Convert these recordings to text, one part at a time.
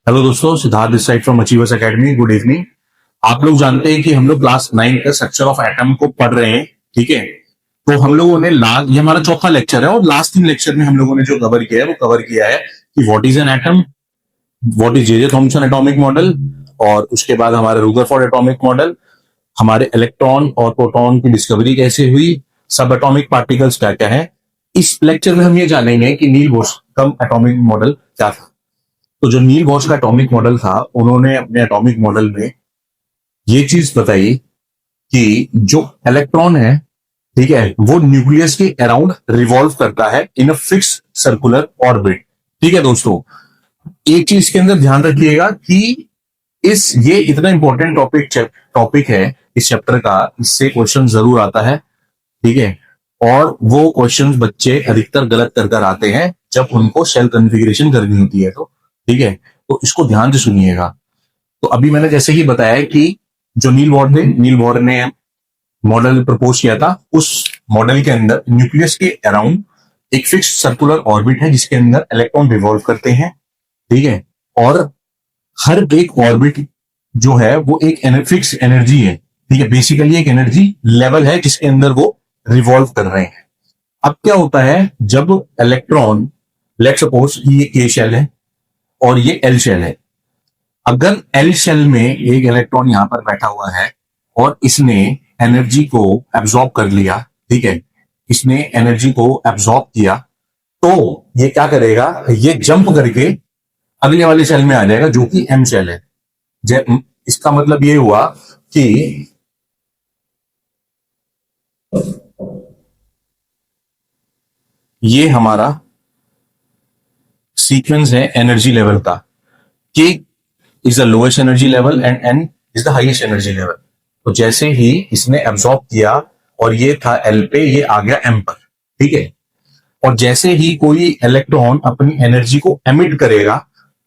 Hello दोस्तों, Siddharth this side from achievers academy. Good evening. आप लोग जानते हैं कि हम लोग क्लास 9 का स्ट्रक्चर ऑफ एटम को पढ़ रहे हैं। ठीक है, तो हम लोगों ने लास्ट, ये हमारा चौथा लेक्चर है और लास्ट 3 लेक्चर में हम लोगों ने जो कवर किया है वो कवर किया है कि what is an atom, what is J Thomson atomic model, और उसके बाद हमारे रुदरफोर्ड एटॉमिक मॉडल, हमारे इलेक्ट्रॉन और प्रोटॉन की डिस्कवरी कैसे हुई, सब एटॉमिक पार्टिकल्स क्या क्या है। इस लेक्चर में हम ये जानेंगे कि नील बोह्रम एटॉमिक मॉडल क्या था। तो जो नील बोह्रम का एटॉमिक मॉडल था, उन्होंने अपने एटॉमिक मॉडल में ये चीज बताई कि जो इलेक्ट्रॉन है, ठीक है, वो न्यूक्लियस के अराउंड रिवॉल्व करता है इन अ फिक्स सर्कुलर ऑर्बिट। ठीक है दोस्तों, एक चीज के अंदर ध्यान रखिएगा कि ये इतना इंपॉर्टेंट टॉपिक है इस चैप्टर का, इससे क्वेश्चन जरूर आता है। ठीक है, और वो क्वेश्चंस बच्चे अधिकतर गलत कर कर आते हैं जब उनको सेल कॉन्फ़िगरेशन करनी होती है। तो ठीक है, तो इसको ध्यान से सुनिएगा। तो अभी मैंने जैसे ही बताया कि जो नील बोह्रम ने मॉडल प्रपोज किया था, उस मॉडल के अंदर न्यूक्लियस के अराउंड एक फिक्स सर्कुलर ऑर्बिट है जिसके अंदर इलेक्ट्रॉन रिवॉल्व करते हैं। ठीक है, और हर एक ऑर्बिट जो है वो एक फिक्स एनर्जी है। ठीक है, बेसिकली एक एनर्जी लेवल है जिसके अंदर वो रिवॉल्व कर रहे हैं। अब क्या होता है, जब इलेक्ट्रॉन, लेट्स सपोज ये के शेल है और ये एल शेल है। अगर एल शेल में एक इलेक्ट्रॉन यहां पर बैठा हुआ है और इसने एनर्जी को एब्जॉर्ब कर लिया, ठीक है, इसने एनर्जी को एब्जॉर्ब किया, तो ये क्या करेगा, ये जंप करके अगले वाले शेल में आ जाएगा जो कि एम शेल है। इसका मतलब ये हुआ कि ये हमारा सीक्वेंस है एनर्जी लेवल का। K is the lowest energy level and N is the highest energy level. तो जैसे ही इसने एब्जॉर्ब किया और ये था एल पे, ये आ गया एम पर। ठीक है, और जैसे ही कोई इलेक्ट्रॉन अपनी एनर्जी को एमिट करेगा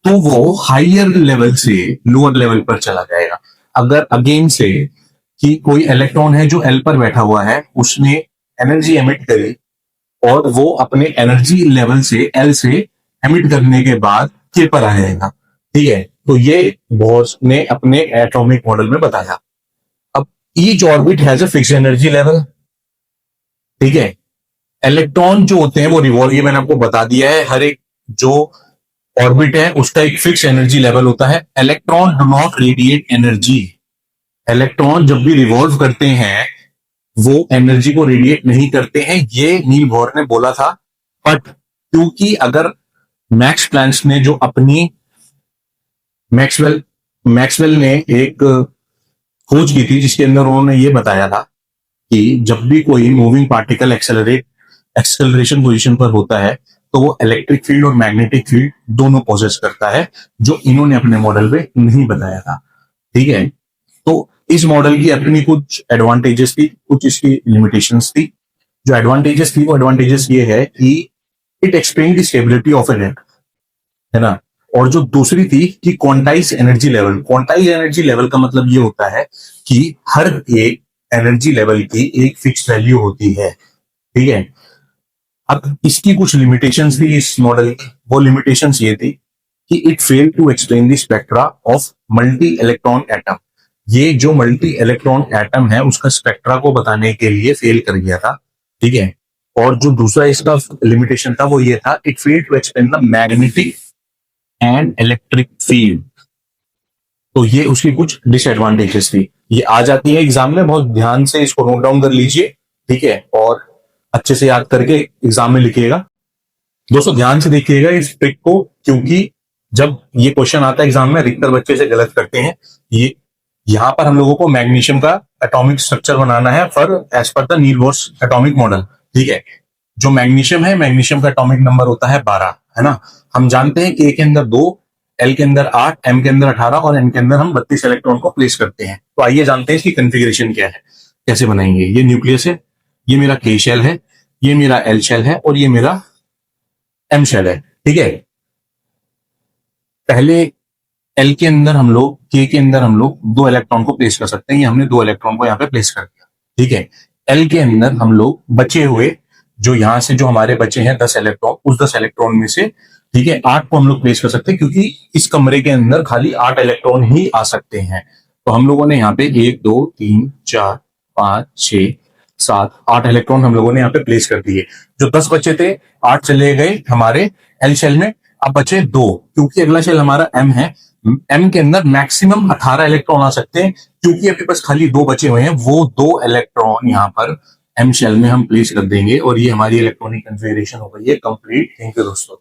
तो वो हायर लेवल से लोअर लेवल पर चला जाएगा। अगर अगेन से कि कोई इलेक्ट्रॉन है जो एल पर बैठा हुआ है, उसने एनर्जी एमिट करी और वो अपने एनर्जी लेवल से एल से एमिट करने के बाद के पर आ जाएगा। ठीक है, तो ये बोह्रम ने अपने एटॉमिक मॉडल में बताया। अब each orbit has a fix energy level. ठीक है, इलेक्ट्रॉन जो होते हैं वो रिवॉल्व, ये मैंने आपको बता दिया है, हर एक जो ऑर्बिट है उसका एक फिक्स एनर्जी लेवल होता है। Electron do not radiate energy. Electron जब भी रिवॉल्व करते हैं वो एनर्जी को रेडिएट नहीं करते हैं, ये नील बोह्रम ने बोला था। बट क्योंकि अगर मैक्स प्लैंक ने जो अपनी मैक्सवेल ने एक खोज की थी जिसके अंदर उन्होंने ये बताया था कि जब भी कोई मूविंग पार्टिकल एक्सेलरेशन पोजीशन पर होता है तो वो इलेक्ट्रिक फील्ड और मैग्नेटिक फील्ड दोनों पोजेस करता है, जो इन्होंने अपने मॉडल में नहीं बताया था। ठीक है, तो इस मॉडल की अपनी कुछ एडवांटेजेस थी, कुछ इसकी लिमिटेशंस थी। जो एडवांटेजेस थी वो एडवांटेजेस ये है कि it explain the stability of an atom, है ना। और जो दूसरी थी कि quantize energy level. Quantize energy level का मतलब ये होता है कि हर एक एनर्जी लेवल की एक फिक्स वैल्यू होती है। ठीक है, अब इसकी कुछ लिमिटेशंस थी इस मॉडल की। वो लिमिटेशंस ये थी कि it fail to explain the spectra of multi electron atom. ये जो मल्टी इलेक्ट्रॉन एटम है उसका स्पेक्ट्रा को बताने के लिए फेल कर गया था। ठीक है, और जो दूसरा इसका लिमिटेशन था वो ये था, it fail to explain the magnetic and electric field. तो ये उसकी कुछ डिसएडवांटेजेस थी। ये आ जाती है एग्जाम में, बहुत ध्यान से इसको नोट डाउन कर लीजिए। ठीक है, और अच्छे से याद करके एग्जाम में लिखिएगा। दोस्तों ध्यान से देखिएगा इस ट्रिक को, क्योंकि जब ये क्वेश्चन आता है एग्जाम में अधिकतर बच्चे से गलत करते हैं। ये यहां पर हम लोगों को मैग्नीशियम का एटॉमिक स्ट्रक्चर बनाना है फॉर एज पर the Niels Bohr atomic model. ठीक है, जो मैग्नीशियम है, मैग्नीशियम का एटॉमिक नंबर होता है 12, है ना। हम जानते हैं कि ए के अंदर 2, एल के अंदर 8, एम के अंदर 18 और एन के अंदर हम 32 इलेक्ट्रॉन को प्लेस करते हैं। तो आइए जानते हैं इसकी कॉन्फ़िगरेशन क्या है, कैसे बनाएंगे। ये न्यूक्लियस है, ये मेरा के शेल है, ये मेरा एल शेल है और ये मेरा एम शेल है। ठीक है, पहले एल के अंदर हम लोग, के के अंदर हम लोग 2 इलेक्ट्रॉन को प्लेस कर सकते हैं। ये हमने 2 इलेक्ट्रॉन को यहाँ पे प्लेस कर दिया। ठीक है, एल के अंदर हम लोग बचे हुए, जो यहां से जो हमारे बचे हैं 10 इलेक्ट्रॉन, उस 10 इलेक्ट्रॉन में से ठीक है, 8 को हम लोग प्लेस कर सकते हैं क्योंकि इस कमरे के अंदर खाली 8 इलेक्ट्रॉन ही आ सकते हैं। तो हम लोगों ने यहाँ पे 1 2 3 4 5 6 7 8 इलेक्ट्रॉन हम लोगों ने यहाँ पे प्लेस कर दिए। जो 10 बचे थे 8 चले गए हमारे एल शेल में, अब बचे 2, क्योंकि अगला शेल हमारा एम है। एम के अंदर मैक्सिमम 18 इलेक्ट्रॉन आ सकते हैं, क्योंकि अभी बस खाली 2 बचे हुए हैं, वो 2 इलेक्ट्रॉन यहाँ पर एम शेल में हम प्लेस कर देंगे और ये हमारी इलेक्ट्रॉनिक कन्फिगरेशन हो गई है कंप्लीट। थैंक यू दोस्तों।